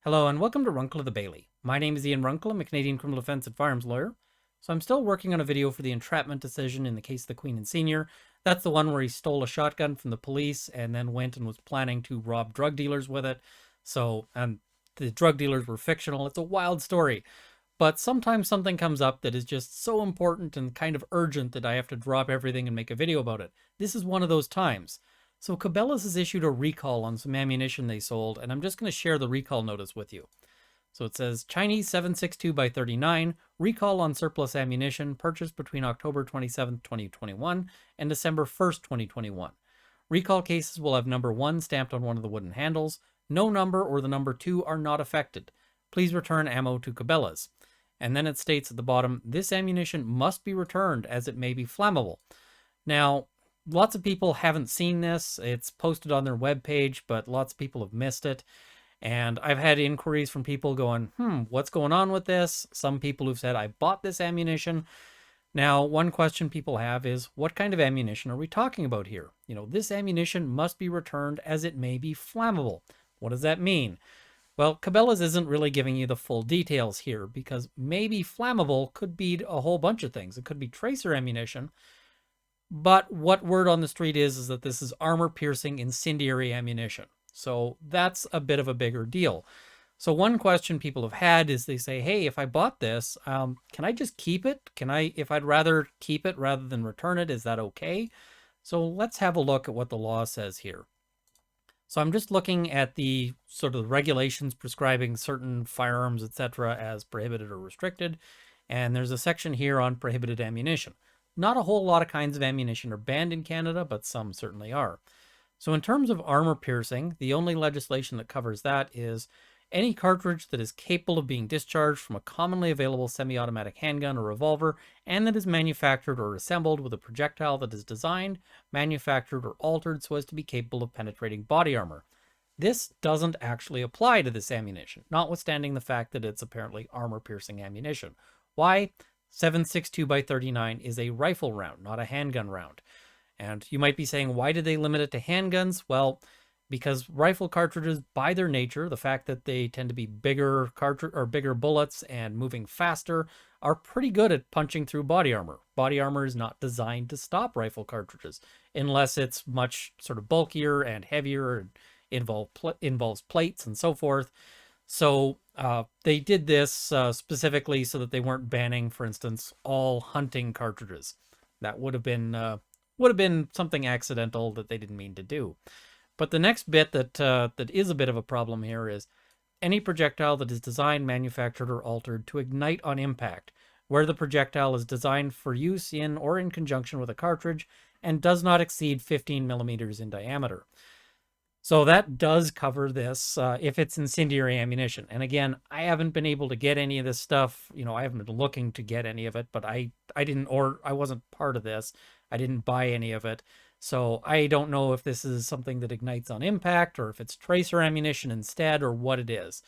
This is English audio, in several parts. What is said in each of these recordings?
Hello and welcome to Runkle of the Bailey. My name is Ian Runkle. I'm a Canadian criminal defense and firearms lawyer. So I'm still working on a video for the entrapment decision in the case of the Queen and Senior. That's the one where he stole a shotgun from the police and then went and was planning to rob drug dealers with it. And the drug dealers were fictional. It's a wild story. But sometimes something comes up that is just so important and kind of urgent that I have to drop everything and make a video about it. This is one of those times. So Cabelas has issued a recall on some ammunition they sold, and I'm just going to share the recall notice with you. So it says Chinese 7.62 by 39, recall on surplus ammunition purchased between October 27, 2021 and December 1st, 2021. Recall cases will have number 1 stamped on one of the wooden handles. No number or the number 2 are not affected. Please return ammo to Cabelas. And then it states at the bottom, this ammunition must be returned as it may be flammable. Now, lots of people haven't seen this. It's posted on their webpage, but lots of people have missed it. And I've had inquiries from people going, what's going on with this? Some people who've said, I bought this ammunition. Now, one question people have is, what kind of ammunition are we talking about here? This ammunition must be returned as it may be flammable. What does that mean? Well, Cabelas isn't really giving you the full details here because maybe flammable could be a whole bunch of things. It could be tracer ammunition. But what word on the street is that this is armor-piercing incendiary ammunition. So that's a bit of a bigger deal. So one question people have had is they say, hey, if I bought this, can I just keep it? If I'd rather keep it rather than return it, is that okay? So let's have a look at what the law says here. So I'm just looking at the sort of regulations prescribing certain firearms, etc., as prohibited or restricted. And there's a section here on prohibited ammunition. Not a whole lot of kinds of ammunition are banned in Canada, but some certainly are. So in terms of armor piercing, the only legislation that covers that is any cartridge that is capable of being discharged from a commonly available semi-automatic handgun or revolver and that is manufactured or assembled with a projectile that is designed, manufactured, or altered so as to be capable of penetrating body armor. This doesn't actually apply to this ammunition, notwithstanding the fact that it's apparently armor-piercing ammunition. Why? 7.62 by 39 is a rifle round, not a handgun round. And you might be saying, why did they limit it to handguns? Well, because rifle cartridges, by their nature, the fact that they tend to be bigger bullets and moving faster, are pretty good at punching through body armor. Body armor is not designed to stop rifle cartridges unless it's much sort of bulkier and heavier and involves plates and so forth. So they did this specifically so that they weren't banning, for instance, all hunting cartridges. That would have been something accidental that they didn't mean to do. But the next bit that is a bit of a problem here is any projectile that is designed, manufactured, or altered to ignite on impact, where the projectile is designed for use in or in conjunction with a cartridge and does not exceed 15 millimeters in diameter. So that does cover this if it's incendiary ammunition. And again, I haven't been able to get any of this stuff. I haven't been looking to get any of it, but I wasn't part of this. I didn't buy any of it. So I don't know if this is something that ignites on impact or if it's tracer ammunition instead or what it is.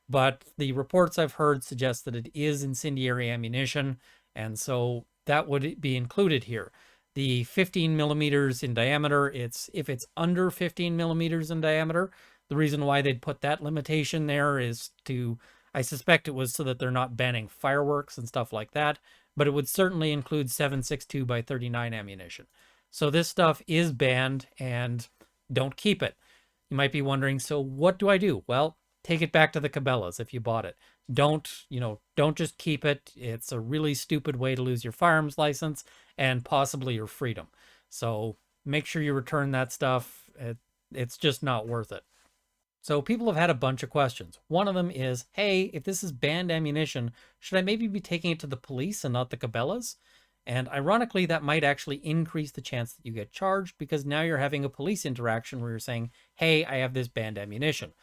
But the reports I've heard suggest that it is incendiary ammunition. And so that would be included here. The 15 millimeters in diameter, if it's under 15 millimeters in diameter, the reason why they'd put that limitation there is I suspect it was so that they're not banning fireworks and stuff like that, but it would certainly include 7.62 by 39 ammunition. So this stuff is banned and don't keep it. You might be wondering, so what do I do? Well, take it back to the Cabelas if you bought it. Don't just keep it. It's a really stupid way to lose your firearms license and possibly your freedom. So make sure you return that stuff. It's just not worth it. So people have had a bunch of questions. One of them is, hey, if this is banned ammunition, should I maybe be taking it to the police and not the Cabelas? And ironically, that might actually increase the chance that you get charged because now you're having a police interaction where you're saying, hey, I have this banned ammunition.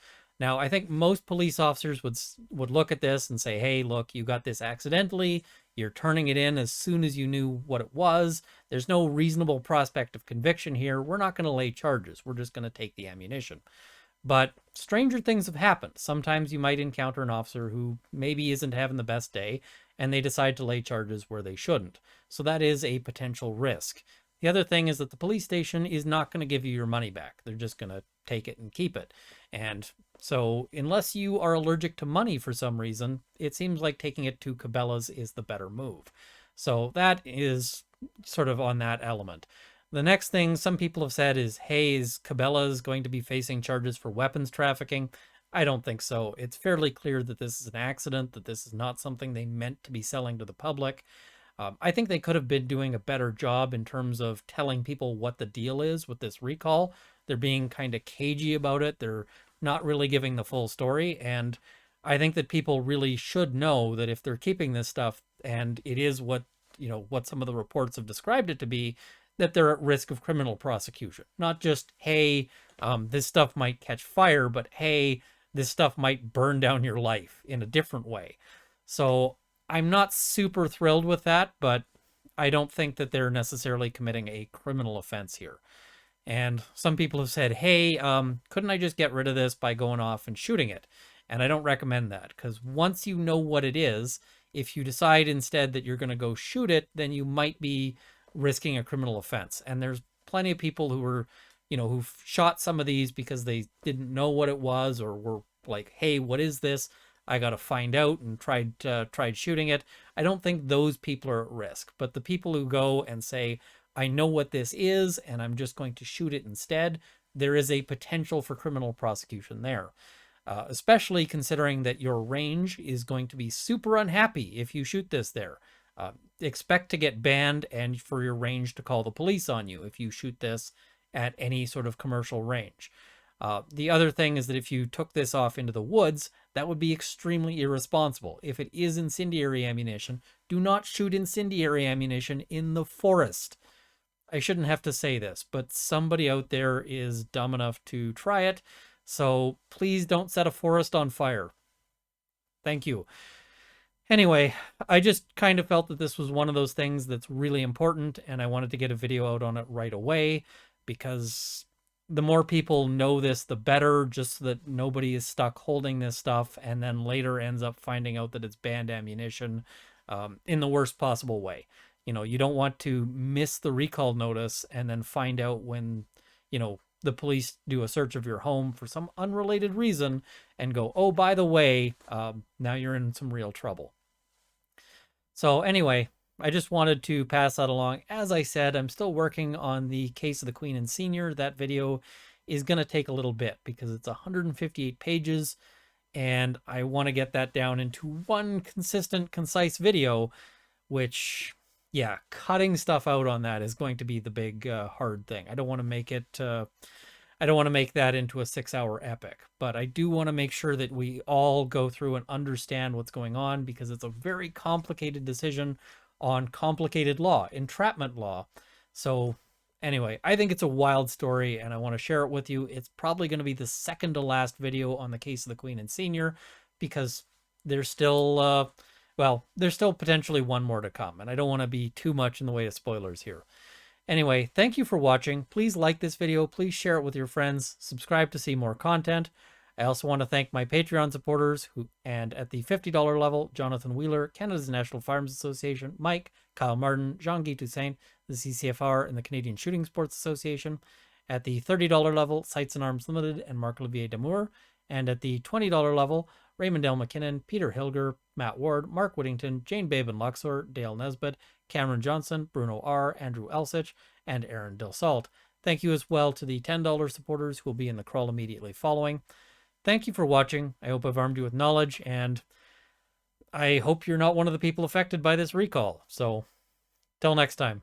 Now, I think most police officers would look at this and say, hey, look, you got this accidentally. You're turning it in as soon as you knew what it was. There's no reasonable prospect of conviction here. We're not going to lay charges. We're just going to take the ammunition. But stranger things have happened. Sometimes you might encounter an officer who maybe isn't having the best day, and they decide to lay charges where they shouldn't. So that is a potential risk. The other thing is that the police station is not going to give you your money back. They're just going to take it and keep it. And so, unless you are allergic to money for some reason, it seems like taking it to Cabelas is the better move. So, that is sort of on that element. The next thing some people have said is, hey, is Cabelas going to be facing charges for weapons trafficking? I don't think so. It's fairly clear that this is an accident, that this is not something they meant to be selling to the public. I think they could have been doing a better job in terms of telling people what the deal is with this recall. They're being kind of cagey about it. They're not really giving the full story. And I think that people really should know that if they're keeping this stuff and it is what, what some of the reports have described it to be, that they're at risk of criminal prosecution. Not just, hey, this stuff might catch fire, but hey, this stuff might burn down your life in a different way. So I'm not super thrilled with that, but I don't think that they're necessarily committing a criminal offense here. And some people have said, hey, couldn't I just get rid of this by going off and shooting it? And I don't recommend that, because once you know what it is, if you decide instead that you're going to go shoot it, then you might be risking a criminal offense. And there's plenty of people who were, who've shot some of these because they didn't know what it was, or were like, hey, what is this? I got to find out, and tried shooting it. I don't think those people are at risk, but the people who go and say, I know what this is and I'm just going to shoot it instead, there is a potential for criminal prosecution there. Especially considering that your range is going to be super unhappy if you shoot this there. Expect to get banned and for your range to call the police on you if you shoot this at any sort of commercial range. The other thing is that if you took this off into the woods, that would be extremely irresponsible. If it is incendiary ammunition, do not shoot incendiary ammunition in the forest. I shouldn't have to say this, but somebody out there is dumb enough to try it, so please don't set a forest on fire. Thank you. Anyway, I just kind of felt that this was one of those things that's really important, and I wanted to get a video out on it right away, because the more people know this, the better, just so that nobody is stuck holding this stuff and then later ends up finding out that it's banned ammunition in the worst possible way. You don't want to miss the recall notice and then find out when, the police do a search of your home for some unrelated reason and go, oh, by the way, now you're in some real trouble. So anyway, I just wanted to pass that along. As I said, I'm still working on the case of the Queen and Senior. That video is going to take a little bit because it's 158 pages, and I want to get that down into one consistent, concise video, which, yeah, cutting stuff out on that is going to be the big hard thing. I don't want to make it I don't want to make that into a 6-hour epic, but I do want to make sure that we all go through and understand what's going on, because it's a very complicated decision on complicated law, entrapment law. So anyway, I think it's a wild story and I want to share it with you. It's probably going to be the second to last video on the case of the Queen and Senior, because there's still, there's still potentially one more to come, and I don't want to be too much in the way of spoilers here. Anyway, thank you for watching. Please like this video. Please share it with your friends. Subscribe to see more content. I also want to thank my Patreon supporters, and at the $50 level, Jonathan Wheeler, Canada's National Firearms Association, Mike, Kyle Martin, Jean-Guy Toussaint, the CCFR, and the Canadian Shooting Sports Association. At the $30 level, Sights and Arms Limited and Marc-Olivier Damour. And at the $20 level, Raymond L. McKinnon, Peter Hilger, Matt Ward, Mark Whittington, Jane Babin Luxor, Dale Nesbitt, Cameron Johnson, Bruno R., Andrew Elsich, and Aaron Dilsalt. Thank you as well to the $10 supporters who will be in the crawl immediately following. Thank you for watching. I hope I've armed you with knowledge, and I hope you're not one of the people affected by this recall. So, till next time.